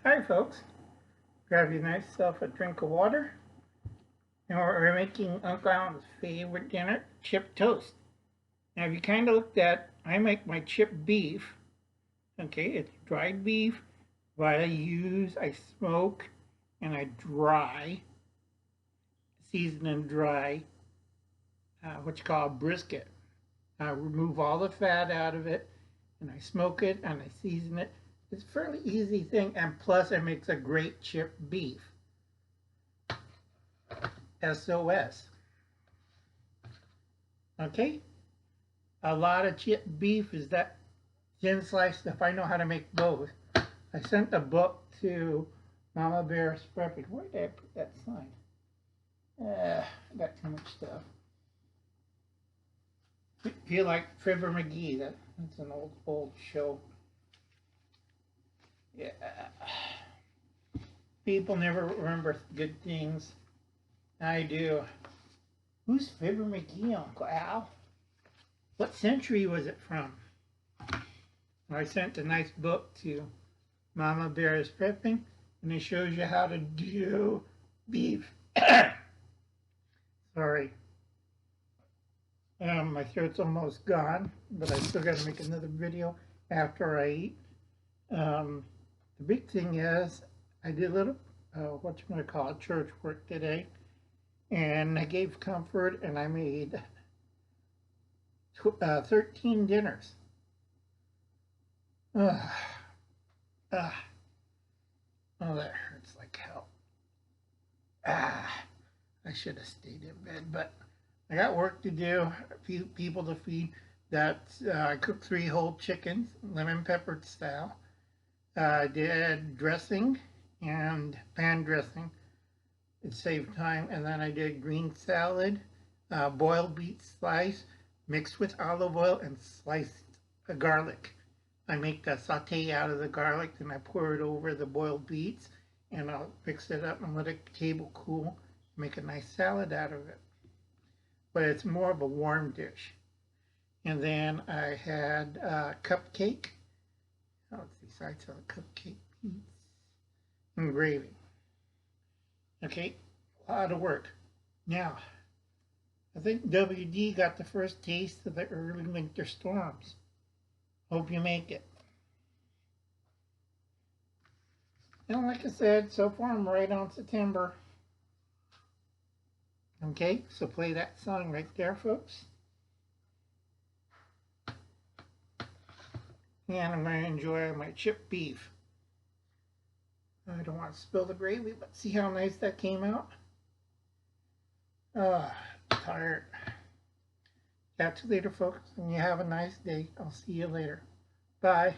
Hi folks, grab yourself a drink of water. And we're making Uncle Alan's favorite dinner, chip toast. Now if you kind of looked at, I make my chip beef. Okay, it's dried beef, but I smoke and I dry, season and dry, what you call a brisket. I remove all the fat out of it and I smoke it and I season it. It's a fairly easy thing, and plus it makes a great chip beef. SOS. Okay? A lot of chip beef is that thin sliced stuff. I know how to make both. I sent a book to Mama Bear's Prepping. Where did I put that sign? I got too much stuff. Feel like Fibber McGee. That's an old show. Yeah. People never remember good things. I do. Who's Fibber McGee, Uncle Al? What century was it from? I sent a nice book to Mama Bear's Prepping, and it shows you how to do beef. Sorry. My throat's almost gone, but I still got to make another video after I eat. The big thing is, I did a little, church work today, and I gave comfort, and I made 13 dinners. Oh, that hurts like hell. I should have stayed in bed, but I got work to do, a few people to feed. I cooked 3 whole chickens, lemon peppered style. I did dressing and pan dressing. It saved time. And then I did green salad, boiled beet slice, mixed with olive oil and sliced garlic. I make a saute out of the garlic, then I pour it over the boiled beets, and I'll mix it up and let it table cool. Make a nice salad out of it. But it's more of a warm dish. And then I had a cupcake. Let's see, sides of a cupcake piece. And gravy. Okay, a lot of work. Now, I think WD got the first taste of the early winter storms. Hope you make it. And like I said, so far I'm right on September. Okay, so play that song right there, folks. And I'm going to enjoy my chip beef. I don't want to spill the gravy, but see how nice that came out? Tired. Catch you later, folks, and you have a nice day. I'll see you later. Bye.